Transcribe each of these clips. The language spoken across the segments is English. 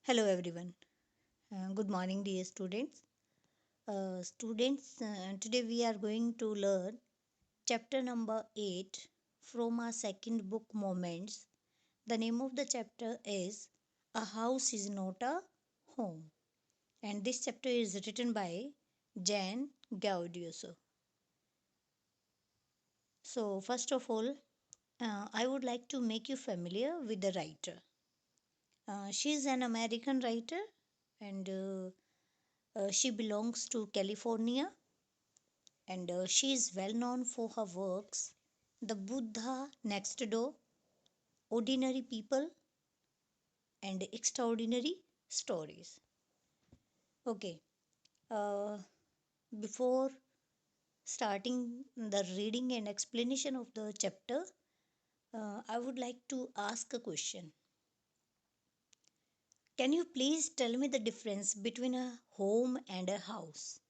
Hello everyone. Good morning, dear students. Today we are going to learn chapter number 8 from our second book, Moments. The name of the chapter is A House is Not a Home, and this chapter is written by Jan Gaudioso. So, first of all, I would like to make you familiar with the writer. She is an American writer and she belongs to California, and she is well known for her works The Buddha Next Door, Ordinary People, and Extraordinary Stories. Okay, uh, before starting the reading and explanation of the chapter, I would like to ask a question. Can you please tell me the difference between a home and a house?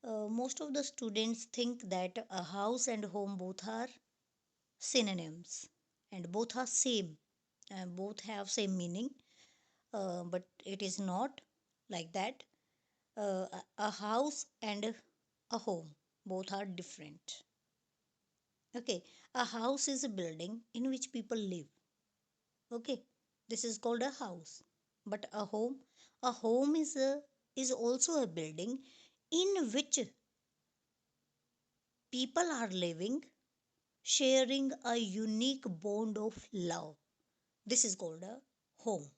Most of the students think that a house and home both are synonyms and both are same, both have same meaning, but it is not like that. A house and a home both are different. Okay, a house is a building in which people live. Okay, this is called a house. But a home is also a building in which people are living, sharing a unique bond of love. This is called a home.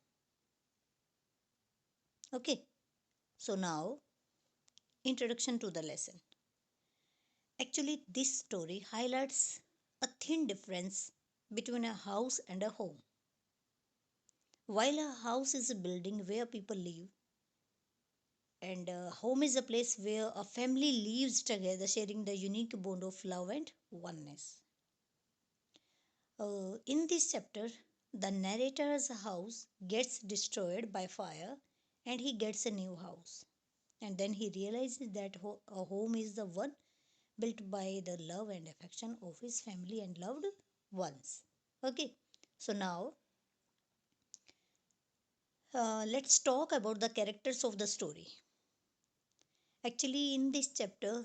Okay, so now introduction to the lesson. Actually, this story highlights a thin difference between a house and a home. While a house is a building where people live, and a home is a place where a family lives together, sharing the unique bond of love and oneness. In this chapter, the narrator's house gets destroyed by fire and he gets a new house. And then he realizes that a home is the one built by the love and affection of his family and loved ones. Okay, so now let's talk about the characters of the story. Actually, in this chapter,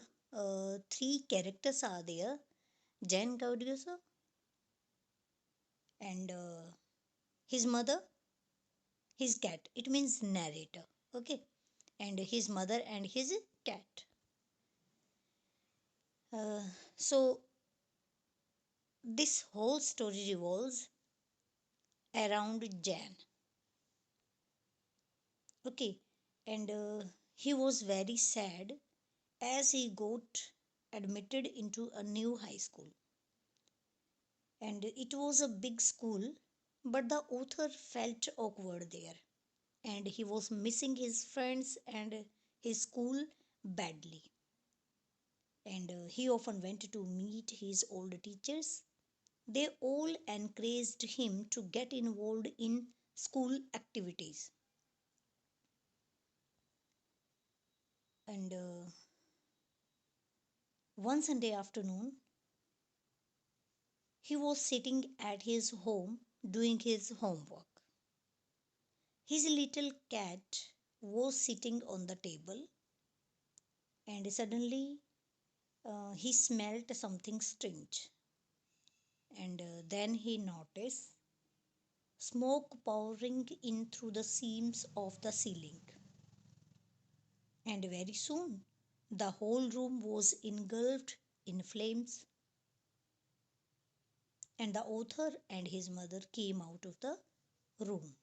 three characters are there: Jan Gaudioso and his mother, his cat. It means narrator. Okay, and his mother and his cat. So this whole story revolves around Jan. Okay, and he was very sad as he got admitted into a new high school. And it was a big school, but the author felt awkward there, and he was missing his friends and his school badly. And he often went to meet his old teachers. They all encouraged him to get involved in school activities. And one Sunday afternoon, he was sitting at his home doing his homework. His little cat was sitting on the table, and suddenly he smelled something strange. And then he noticed smoke pouring in through the seams of the ceiling. And very soon, the whole room was engulfed in flames, and the author and his mother came out of the room.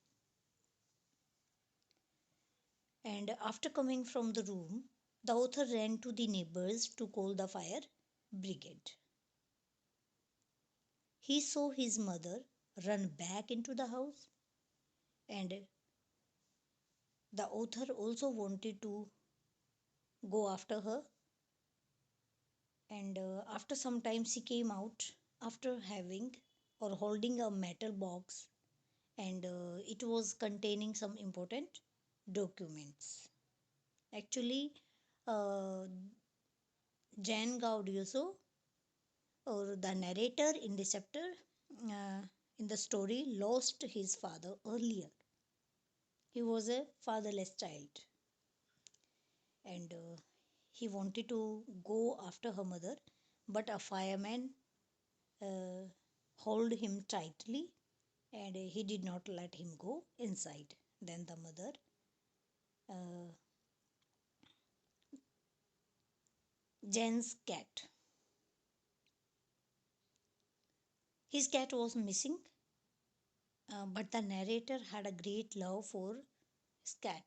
And after coming from the room, the author ran to the neighbors to call the fire brigade. He saw his mother run back into the house, and the author also wanted to go after her. And after some time, she came out after having or holding a metal box, and it was containing some important documents. Actually, uh, Jan Gaudioso, or the narrator in this chapter, uh, in the story, lost his father earlier. he was a fatherless child, and he wanted to go after her mother, but a fireman uh, hold him tightly, and he did not let him go inside. Then the mother, uh, Jen's cat, his cat was missing, but the narrator had a great love for his cat.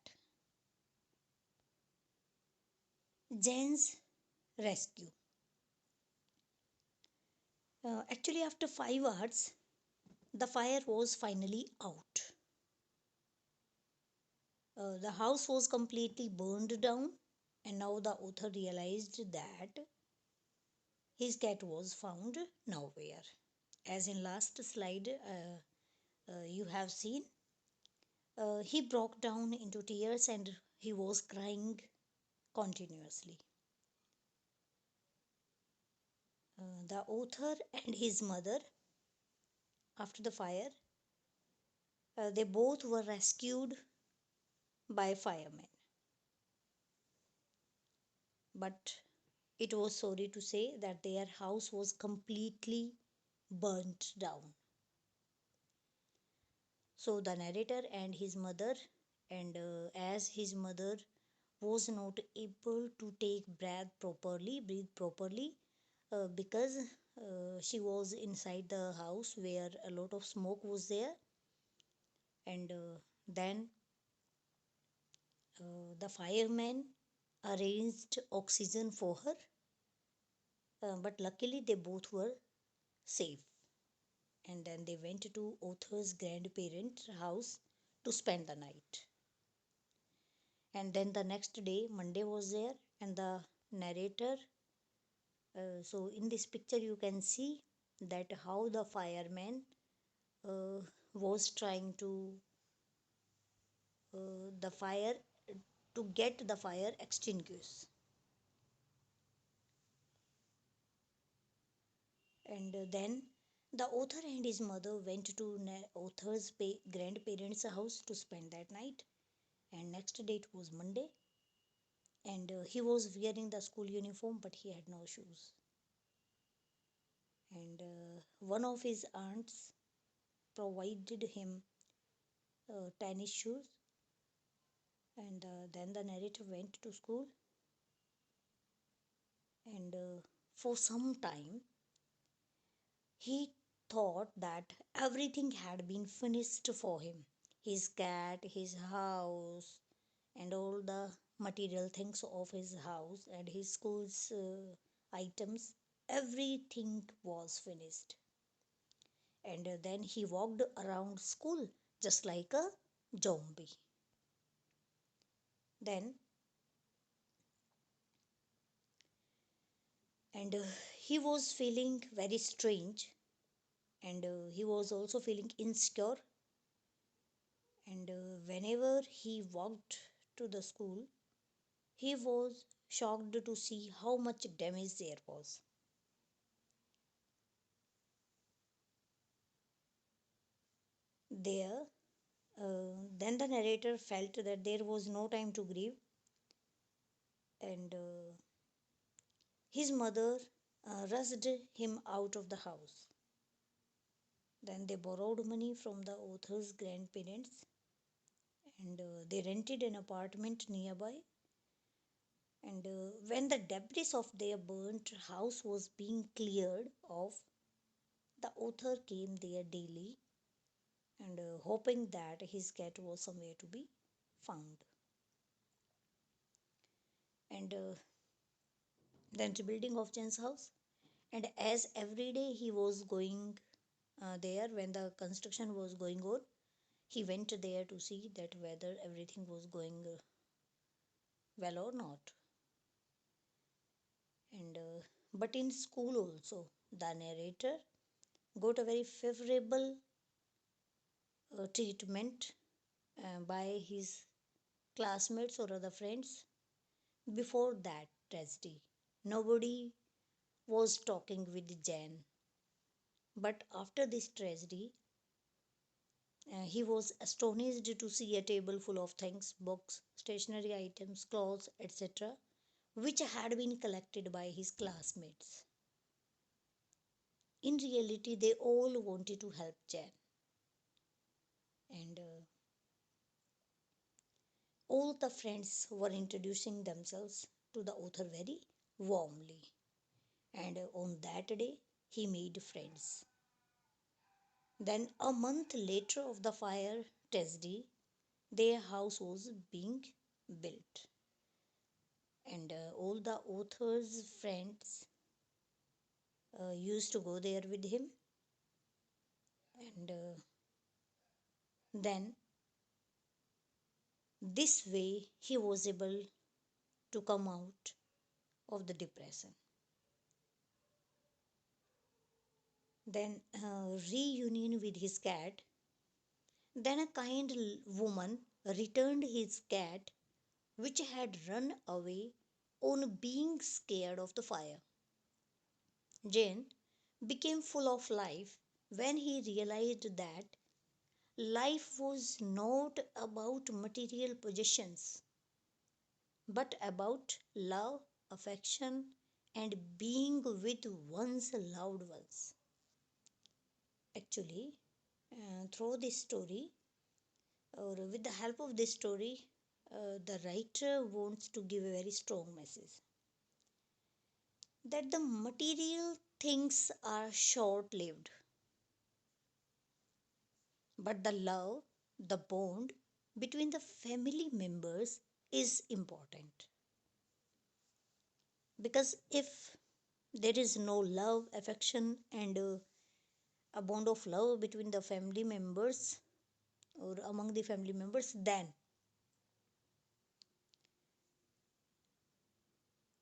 Jen's rescue. Actually, after 5 hours, the fire was finally out. The house was completely burned down, and now the author realized that his cat was found nowhere. As in last slide, you have seen, he broke down into tears and he was crying continuously. The author and his mother, after the fire, they both were rescued by firemen. But it was sorry to say that their house was completely burnt down. So the narrator and his mother, and as his mother was not able to breathe properly, because she was inside the house where a lot of smoke was there, and then the firemen arranged oxygen for her, but luckily they both were safe. And then they went to author's grandparents' house to spend the night. And then the next day, Monday was there, and the narrator. So in this picture, you can see that how the fireman uh, was trying to the fire to get the fire extinguished. And then the author and his mother went to author's grandparents' house to spend that night. And next day it was Monday, and he was wearing the school uniform, but he had no shoes. And one of his aunts provided him tennis shoes. And then the narrator went to school, and for some time he thought that everything had been finished for him, his cat, his house, and all the material things of his house and his school's items. Everything was finished. And then he walked around school just like a zombie. Then, and he was feeling very strange, and he was also feeling insecure. And whenever he walked to the school, he was shocked to see how much damage there was. There, then the narrator felt that there was no time to grieve, and his mother rushed him out of the house. Then they borrowed money from the author's grandparents, and they rented an apartment nearby. And when the debris of their burnt house was being cleared off, the author came there daily, and hoping that his cat was somewhere to be found. And then rebuilding of Jen's house. And as every day he was going there when the construction was going on, he went there to see that whether everything was going well or not. And but in school also, the narrator got a very favorable treatment by his classmates or other friends. Before that tragedy, nobody was talking with Jan, but after this tragedy, He was astonished to see a table full of things, books, stationery items, clothes, etc., which had been collected by his classmates. In reality, they all wanted to help Jan, and all the friends were introducing themselves to the author very warmly. And on that day, he made friends. Then, a month later of the fire tragedy, their house was being built, and all the author's friends used to go there with him, and then this way he was able to come out of the depression. Then reunion with his cat. Then a kind woman returned his cat, which had run away on being scared of the fire. Jane became full of life when he realized that life was not about material possessions, but about love, affection, and being with one's loved ones. Actually, through this story, or with the help of this story, the writer wants to give a very strong message that the material things are short lived, but the love, the bond between the family members is important. Because if there is no love, affection, and a bond of love between the family members or among the family members, then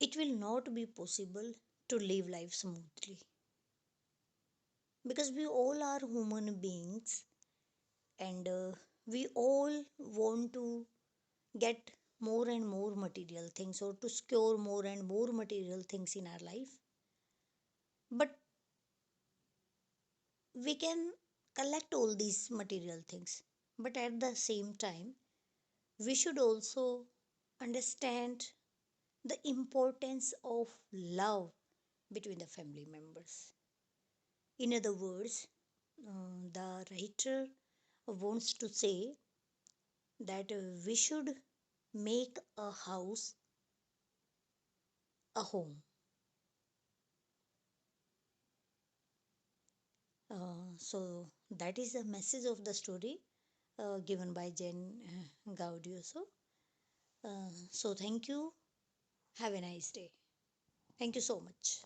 it will not be possible to live life smoothly. Because we all are human beings, and we all want to get more and more material things, or to secure more and more material things in our life. But we can collect all these material things, but at the same time we should also understand the importance of love between the family members. In other words, the writer wants to say that we should make a house a home. So that is the message of the story given by Jen Gaudioso. So thank you. Have a nice day. Thank you so much.